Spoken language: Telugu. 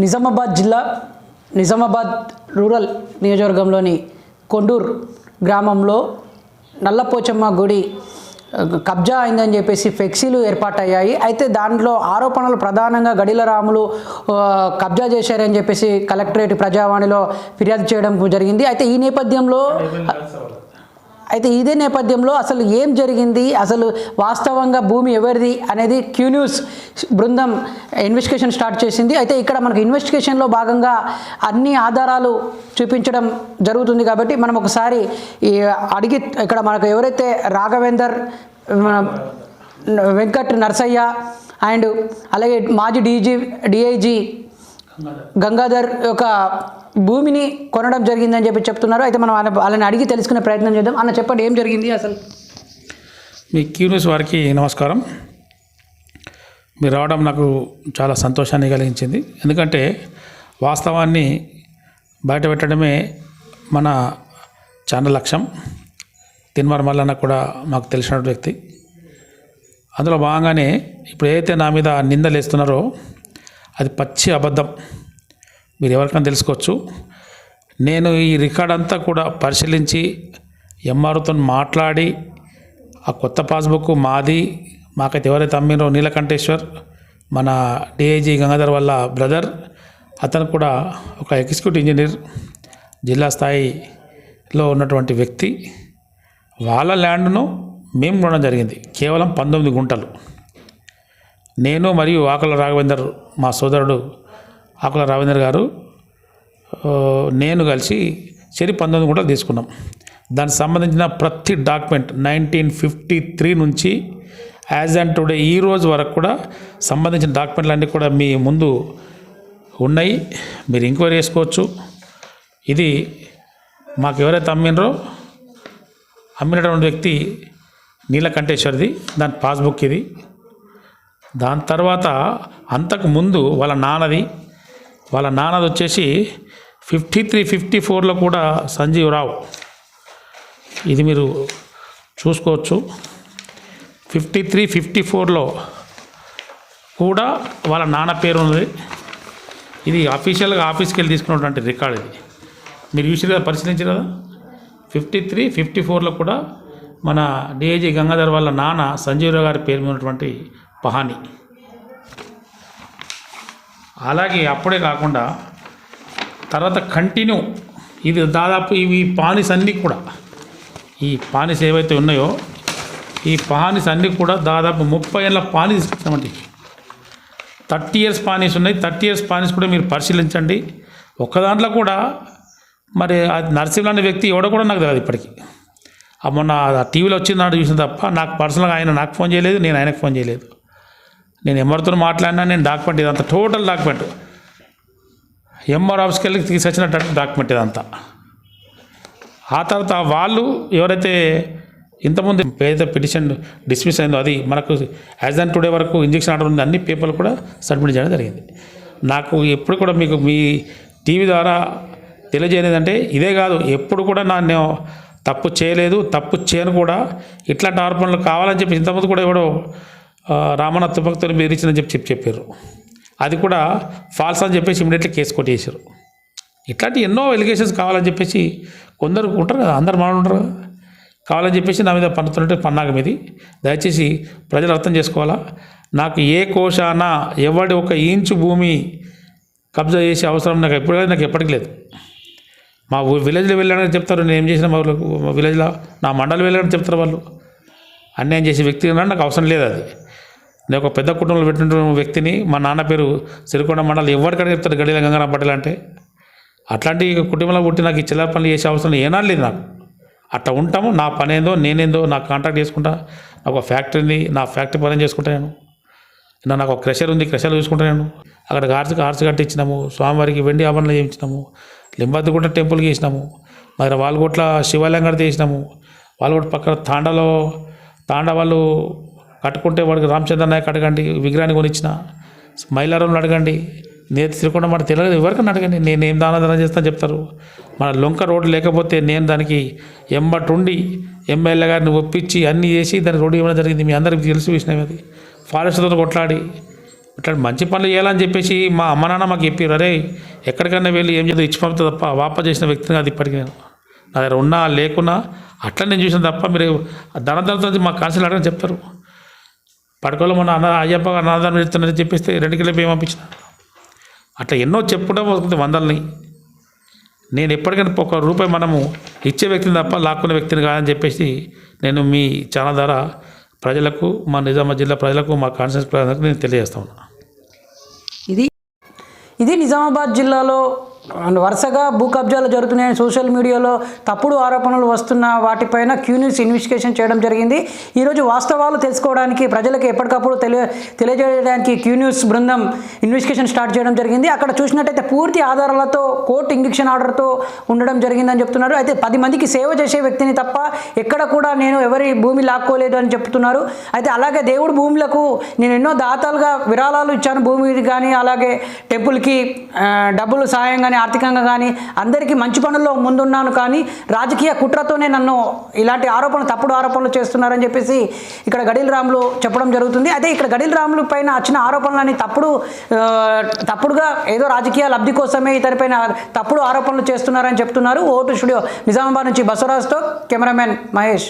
నిజామాబాద్ జిల్లా నిజామాబాద్ రూరల్ నియోజకవర్గంలోని కొండూరు గ్రామంలో నల్లపోచమ్మ గుడి కబ్జా అయిందని చెప్పేసి ఫ్లెక్సీలు ఏర్పాటయ్యాయి. అయితే దాంట్లో ఆరోపణలు ప్రధానంగా గడిల రాములు కబ్జా చేశారని చెప్పేసి కలెక్టరేట్ ప్రజావాణిలో ఫిర్యాదు చేయడం జరిగింది. అయితే ఇదే నేపథ్యంలో అసలు ఏం జరిగింది, అసలు వాస్తవంగా భూమి ఎవరిది అనేది క్యూ న్యూస్ బృందం ఇన్వెస్టిగేషన్ స్టార్ట్ చేసింది. అయితే ఇక్కడ మనకు ఇన్వెస్టిగేషన్లో భాగంగా అన్ని ఆధారాలు చూపించడం జరుగుతుంది. కాబట్టి మనం ఒకసారి అడిగి ఇక్కడ మనకు ఎవరైతే రాఘవేందర్, వెంకట్ నర్సయ్య అండ్ అలాగే మాజీ డిఐజీ గంగాధర్ యొక్క భూమిని కొనడం జరిగిందని చెప్పి చెప్తున్నారు. అయితే మనం వాళ్ళని అడిగి తెలుసుకునే ప్రయత్నం చేద్దాం. అన్న చెప్పండి, ఏం జరిగింది అసలు? మీ క్యూ న్యూస్ వారికి నమస్కారం. మీరు రావడం నాకు చాలా సంతోషాన్ని కలిగించింది. ఎందుకంటే వాస్తవాన్ని బయట పెట్టడమే మన ఛానల్ లక్ష్యం. తిన్మార్ మల్లన్న కూడా మాకు తెలిసిన వ్యక్తి. అందులో భాగంగానే ఇప్పుడు ఏదైతే నా మీద నిందలు వేస్తున్నారో అది పచ్చి అబద్ధం. మీరు ఎవరికైనా తెలుసుకోవచ్చు. నేను ఈ రికార్డ్ అంతా కూడా పరిశీలించి ఎంఆర్ఓతో మాట్లాడి ఆ కొత్త పాస్బుక్ మాది, మాకైతే ఎవరైతే అమ్మినో నీలకంఠేశ్వర్, మన డిఐజీ గంగాధర్ వాళ్ళ బ్రదర్, అతను కూడా ఒక ఎగ్జిక్యూటివ్ ఇంజనీర్, జిల్లా స్థాయిలో ఉన్నటువంటి వ్యక్తి. వాళ్ళ ల్యాండ్ను మేము కొనడం జరిగింది. కేవలం 19 గుంటలు. నేను మరియు ఆకుల రాఘవేందర్, మా సోదరుడు ఆకుల రాఘవేందర్ గారు, నేను కలిసి 19 గుంటలు తీసుకున్నాం. దానికి సంబంధించిన ప్రతి డాక్యుమెంట్ 1953 నుంచి యాజ్ అండ్ టుడే ఈ రోజు వరకు కూడా సంబంధించిన డాక్యుమెంట్లు అన్నీ కూడా మీ ముందు ఉన్నాయి. మీరు ఎంక్వైరీ చేసుకోవచ్చు. ఇది మాకు ఎవరైతే అమ్మినటువంటి వ్యక్తి నీలకంఠేశ్వర్ది, దాని పాస్బుక్ ఇది. దాని తర్వాత అంతకు ముందు వాళ్ళ నాన్నది వచ్చేసి 53-54లో కూడా సంజీవ్ రావు, ఇది మీరు చూసుకోవచ్చు. 53-54లో కూడా వాళ్ళ నాన్న పేరు ఉన్నది. ఇది అఫీషియల్గా ఆఫీస్కి వెళ్ళి తీసుకున్నటువంటి రికార్డ్. ఇది మీరు యూజువల్గా పరిశీలించారు కదా. 53-54లో కూడా మన డిఐజీ గంగాధర్ వాళ్ళ నాన్న సంజీవరావు గారి పేరు మీద ఉన్నటువంటి పహాని. అలాగే అప్పుడే కాకుండా తర్వాత కంటిన్యూ ఇది దాదాపు ఇవి పానిస్ అన్నీ కూడా, ఈ పానిస్ ఏవైతే ఉన్నాయో ఈ పానిస్ అన్నీ కూడా దాదాపు 30 ఏళ్ళ పానిస్ తీసుకొచ్చామండి. 30 years పానిస్ ఉన్నాయి. 30 years పానిస్ కూడా మీరు పరిశీలించండి. ఒక్క దాంట్లో కూడా మరి నరసింహ అనే వ్యక్తి ఎవడో కూడా నాకు తెలియదు ఇప్పటికీ. మొన్న టీవీలో వచ్చిందాడు చూసిన తప్ప నాకు పర్సనల్గా ఆయన నాకు ఫోన్ చేయలేదు, నేను ఆయనకు ఫోన్ చేయలేదు. నేను ఎవరితో మాట్లాడినా నేను డాక్యుమెంట్ ఇదంతా టోటల్ డాక్యుమెంట్ ఎంఆర్ ఆఫీస్కి వెళ్ళి తీసుకొచ్చినట్టు డాక్యుమెంట్ ఇదంతా. ఆ తర్వాత వాళ్ళు ఎవరైతే ఇంతకుముందు ఏదైతే పిటిషన్ డిస్మిస్ అయిందో అది మనకు యాజ్ అండ్ టుడే వరకు ఇంజక్షన్ ఆర్డర్ ఉంది. అన్ని పేపర్లు కూడా సబ్మిట్ చేయడం జరిగింది. నాకు ఎప్పుడు కూడా మీకు మీ టీవీ ద్వారా తెలియజేయలేదంటే ఇదే కాదు, ఎప్పుడు కూడా నేను తప్పు చేయలేదు, తప్పు చేయను కూడా. ఇట్లాంటి ఆరోపణలు కావాలని చెప్పి ఇంతకుముందు కూడా ఎవడో రామన్న తుపాకుతో బెదిరించిందని చెప్పారు. అది కూడా ఫాల్స్ అని చెప్పేసి ఇమీడియట్లీ కేసు కొట్టేశారు. ఇట్లాంటి ఎన్నో ఎలిగేషన్స్ కావాలని చెప్పేసి కొందరు ఉంటారు కదా, అందరు మామూలు ఉంటారు కదా, కావాలని చెప్పేసి నా మీద పన్నుతున్నట్టు పన్నాగం ఇది. దయచేసి ప్రజలు అర్థం చేసుకోవాలా. నాకు ఏ కోశాన ఎవడి ఒక ఇంచు భూమి కబ్జా చేసే అవసరం నాకు ఎప్పటికీ లేదు. మా విలేజ్లో వెళ్ళాడని చెప్తారు, నేను ఏం చేసిన మా విలేజ్లో నా మండలి వెళ్ళాడని చెప్తారు వాళ్ళు. అన్యాయం చేసే వ్యక్తి నాకు అవసరం లేదు. అది నేను ఒక పెద్ద కుటుంబంలో పెట్టిన వ్యక్తిని. మా నాన్న పేరు సిరికొండ మండలి, ఎవరికైనా చెప్తారు గడిల గంగారాం పటేల్ అంటే. అట్లాంటి కుటుంబంలో పుట్టి నాకు ఈ చిల్లర పనులు చేసే అవసరం ఏనా లేదు నాకు. అట్లా ఉంటాము. నా పని ఏందో నేనేందో నాకు కాంటాక్ట్ చేసుకుంటా. నాకు ఒక ఫ్యాక్టరీ ఉంది, నా ఫ్యాక్టరీ పని చేసుకుంటాను. నాకు ఒక క్రెషర్ ఉంది, క్రెషర్ చూసుకుంటాను. అక్కడ ఆర్చి కట్టించినాము, స్వామివారికి వెండి ఆభరణలు చేయించినాము, లింబద్దిగుట్ట టెంపుల్కి వేసినాము, మరి వాల్గొట్ల శివాలయం కడితే వేసినాము. వాల్గొట్ట పక్కన తాండా వాళ్ళు కట్టుకుంటే వాడికి రామచంద్ర నాయక్ అడగండి, విగ్రహాన్ని కొనిచ్చిన. మైలారంలో అడగండి, నేను శ్రీకొండ మాట తెలియదు ఎవరికైనా అడగండి, నేను ఏం దానం చేస్తాను చెప్తారు. మన లొంక రోడ్డు లేకపోతే నేను దానికి ఎంబటుండి ఎమ్మెల్యే గారిని ఒప్పించి అన్నీ చేసి దానికి రోడ్డు ఇవ్వడం జరిగింది. మీ అందరికీ తెలిసి విషయం అది. ఫారెస్ట్తో కొట్లాడి ఇట్లా మంచి పనులు చేయాలని చెప్పేసి మా అమ్మ నాన్న మాకు చెప్పారు, అరే ఎక్కడికైనా వెళ్ళి ఏం చేద్దాం ఇచ్చి పంపుతా తప్ప వాప చేసిన వ్యక్తిని అది ఇప్పటికీ నేను నా దగ్గర ఉన్నా లేకున్నా అట్లా నేను చూసిన తప్ప మీరు ధనధనతో మా కాన్సల్ అడగని చెప్తారు. పడుకోలో మన అయ్యప్ప అన్నదానం పెడుతున్నారని చెప్పేస్తే 2 కిలో బియ్యం పంపించిన. అట్లా ఎన్నో చెప్పుకుంటూ పోతుంది వందల్ని. నేను ఎప్పటికైనా ₹1 మనము ఇచ్చే వ్యక్తిని తప్ప లాక్కునే వ్యక్తిని కాదని చెప్పేసి నేను మీ ఛానల్ ద్వారా ప్రజలకు, మా నిజామాబాద్ జిల్లా ప్రజలకు, మా కాన్స్టిట్యూన్సీ ప్రజలకు నేను తెలియజేస్తా ఉన్నా. ఇది నిజామాబాద్ జిల్లాలో వరుసగా భూ కబ్జాలు జరుగుతున్నాయని సోషల్ మీడియాలో తప్పుడు ఆరోపణలు వస్తున్న వాటిపైన క్యూన్యూస్ ఇన్వెస్టిగేషన్ చేయడం జరిగింది. ఈరోజు వాస్తవాలు తెలుసుకోవడానికి ప్రజలకు ఎప్పటికప్పుడు తెలియజేయడానికి క్యూన్యూస్ బృందం ఇన్వెస్టిగేషన్ స్టార్ట్ చేయడం జరిగింది. అక్కడ చూసినట్టయితే పూర్తి ఆధారాలతో కోర్టు ఇంజెక్షన్ ఆర్డర్తో ఉండడం జరిగిందని చెప్తున్నారు. అయితే 10 మందికి సేవ చేసే వ్యక్తిని తప్ప ఎక్కడ కూడా నేను ఎవరి భూమి లాక్కోలేదు అని చెప్తున్నారు. అయితే అలాగే దేవుడి భూములకు నేను ఎన్నో దాతలుగా విరాళాలు ఇచ్చాను, భూమి కానీ అలాగే టెంపుల్కి డబ్బులు సాయం కానీ ఆర్థికంగా కానీ అందరికీ మంచి పనుల్లో ముందున్నాను, కానీ రాజకీయ కుట్రతోనే నన్ను ఇలాంటి ఆరోపణలు, తప్పుడు ఆరోపణలు చేస్తున్నారని చెప్పేసి ఇక్కడ గడిల రాములు చెప్పడం జరుగుతుంది. అయితే ఇక్కడ గడిల రాములు పైన వచ్చిన ఆరోపణలని తప్పుడుగా ఏదో రాజకీయ లబ్ధి కోసమే ఇతనిపైన తప్పుడు ఆరోపణలు చేస్తున్నారని చెప్తున్నారు. ఓటు స్టూడియో నిజామాబాద్ నుంచి బసవరాజ్తో కెమెరామెన్ మహేష్.